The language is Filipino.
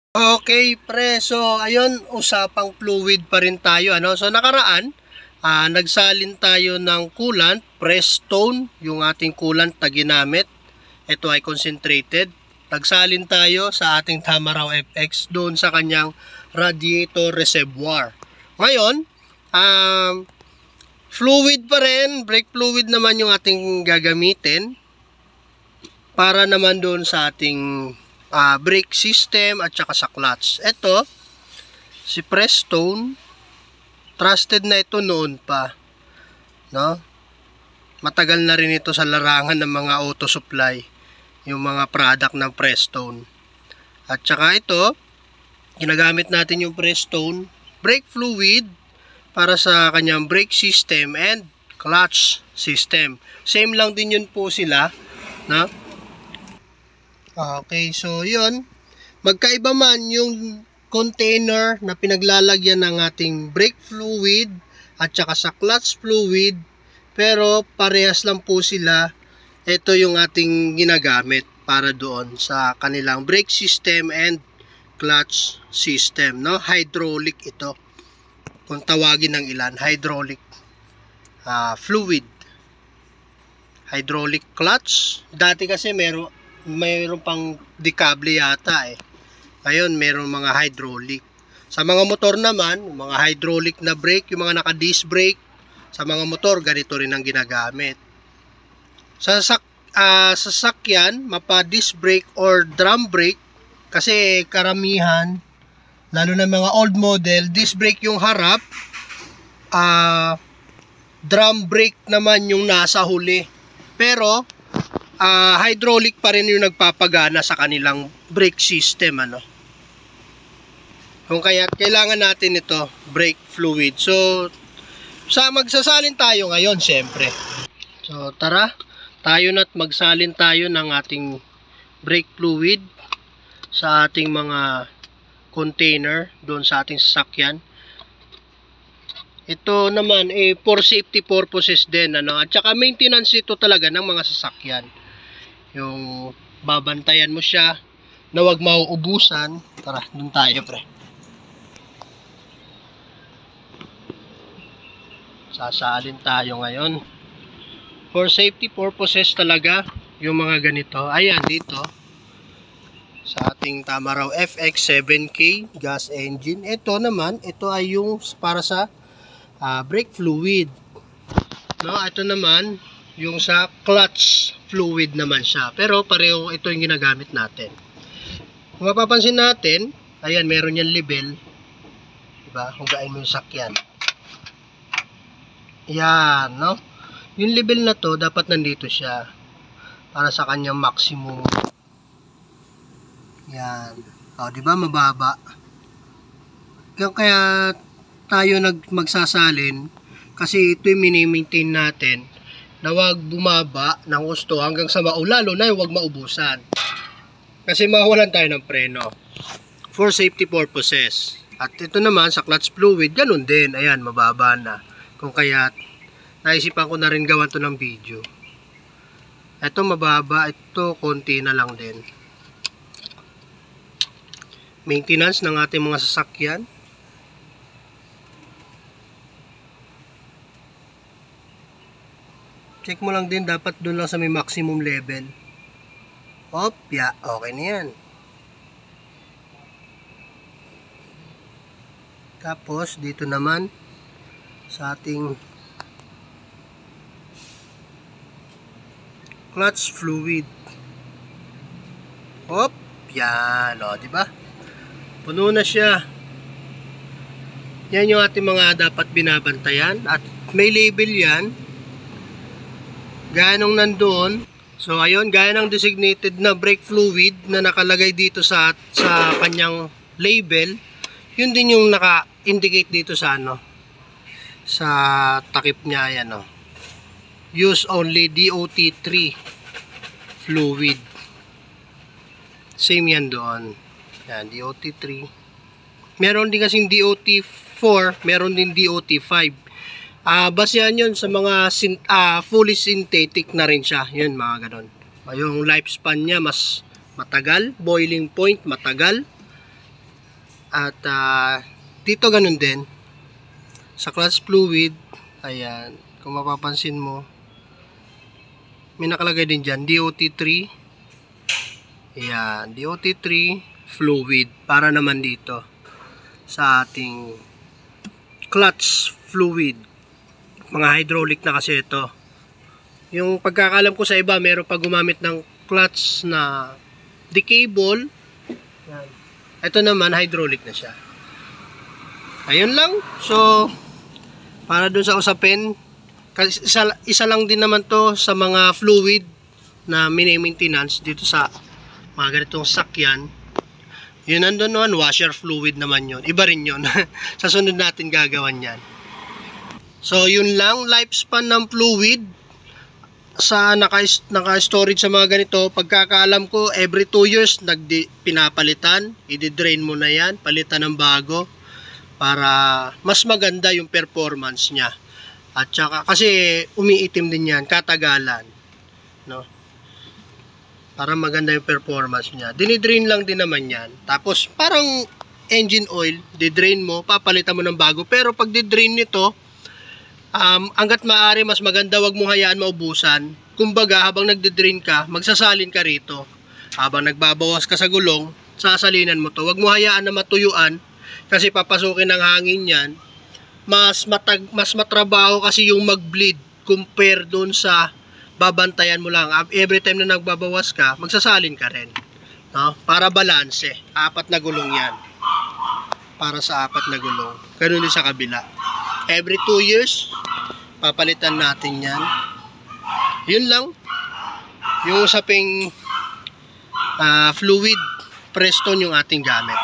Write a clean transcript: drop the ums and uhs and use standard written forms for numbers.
Okay, pre. So, ayun, usapang fluid pa rin tayo, ano? So, nakaraan, nagsalin tayo ng coolant, Prestone, yung ating coolant na ginamit. Ito ay concentrated. Nagsalin tayo sa ating Tamaraw FX doon sa kanyang radiator reservoir. Ngayon, fluid pa rin, brake fluid naman yung ating gagamitin para naman doon sa ating brake system at saka sa clutch. Ito, si Prestone, trusted na ito noon pa, no? Matagal na rin ito sa larangan ng mga auto supply, yung mga product ng Prestone. At saka ito, ginagamit natin yung Prestone brake fluid para sa kanyang brake system and clutch system. Same lang din yun po sila, no? Okay, so yun. Magkaiba man yung container na pinaglalagyan ng ating brake fluid at saka sa clutch fluid, pero parehas lang po sila. Ito yung ating ginagamit para doon sa kanilang brake system and clutch system, no? Hydraulic ito. Kung tawagin ng ilan, hydraulic fluid. Hydraulic clutch. Dati kasi mayroon pang dekable yata eh. Ngayon, meron mga hydraulic. Sa mga motor naman, mga hydraulic na brake, yung mga naka-disc brake, sa mga motor, ganito rin ang ginagamit. Sa sasakyan, mapa-disc brake or drum brake, kasi karamihan, lalo na mga old model, disc brake yung harap, drum brake naman yung nasa huli. Pero, hydraulic pa rin yung nagpapagana sa kanilang brake system, ano. Kung kaya kailangan natin ito, brake fluid. So, magsasalin tayo ngayon, syempre. So, tara, tayo na't magsalin tayo ng ating brake fluid sa ating mga container doon sa ating sasakyan. Ito naman for safety purposes din, ano. At saka maintenance ito talaga ng mga sasakyan. Yung babantayan mo siya na wag mauubusan. Tara, dun tayo, pre. Sasalin tayo ngayon. For safety purposes talaga yung mga ganito. Ayan, dito sa ating Tamaraw FX 7K gas engine. Ito naman, ito ay yung para sa brake fluid. No, ito naman yung sa clutch fluid naman siya. Pero pareho ito yung ginagamit natin. Kung mapapansin natin, ayan, meron yan label. Diba? Hugain mo yung sakyan. Yan, no? Yung label na to, dapat nandito siya. Para sa kanyang maximum. Yan. O, diba? Mababa. Kaya tayo magsasalin kasi ito yung mini-maintain natin na wag bumaba ng gusto hanggang sa lalo na wag maubusan. Kasi mawawalan tayo ng preno. For safety purposes. At ito naman sa clutch fluid, ganun din. Ayan, mababa na. Kung kaya, naisipan ko na rin gawan to ng video. Ito mababa, ito konti na lang din. Maintenance ng ating mga sasakyan. Check mo lang din, dapat doon lang sa may maximum level. Okay na yan. Tapos, dito naman, sa ating clutch fluid. Yan, diba? Puno na siya. Yan yung ating mga dapat binabantayan. At may label yan. Gaya nung nandoon. So ayun, gaya ng designated na brake fluid na nakalagay dito sa kanyang label, yun din yung naka-indicate dito sa sa takip niya, ayan, use only DOT3 fluid. Same yan doon. Yan, DOT3. Meron din kasing DOT4, meron din DOT5. Basehan yun sa mga fully synthetic na rin siya. Yun, mga ganon. Yung lifespan niya mas matagal, boiling point matagal, At dito ganun din. Sa clutch fluid, ayan, kung mapapansin mo, may nakalagay din dyan, DOT3. Ayan, DOT3 fluid. Para naman dito sa ating clutch fluid. Mga hydraulic na kasi ito. Yung pagkakalam ko sa iba, meron pa gumamit ng clutch na decable. Yan. Ito naman, hydraulic na siya. Ayun lang. So, para dun sa usapin, isa lang din naman to sa mga fluid na mini-maintenance dito sa mga ganitong sakyan. Yun nandun naman, washer fluid naman yun. Iba rin yun. Sa sunod natin gagawan yan. So, yun lang. Lifespan ng fluid sa naka-storage sa mga ganito. Pagkakaalam ko, every 2 years pinapalitan. I-drain mo na yan. Palitan ng bago. Para mas maganda yung performance niya. At saka, kasi umiitim din yan. Katagalan. No? Para maganda yung performance niya. Dinidrain lang din naman yan. Tapos, parang engine oil. Didrain mo. Papalitan mo ng bago. Pero pag didrain nito, hanggat maaari mas maganda wag mo hayaan maubusan. Kumbaga habang nagde-drain ka, magsasalin ka rito. Habang nagbabawas ka sa gulong, sasalinan mo to. Wag mo hayaan na matuyuan kasi papasukin ng hangin yan. Mas matrabaho kasi yung mag-bleed compare doon sa babantayan mo lang. Every time na nagbabawas ka, magsasalin ka rin. No? Para balanse. 4 na gulong yan. Para sa 4 na gulong. Ganun din sa kabila. Every 2 years, papalitan natin yan. Yun lang. Yung usaping fluid, Preston yung ating gamit.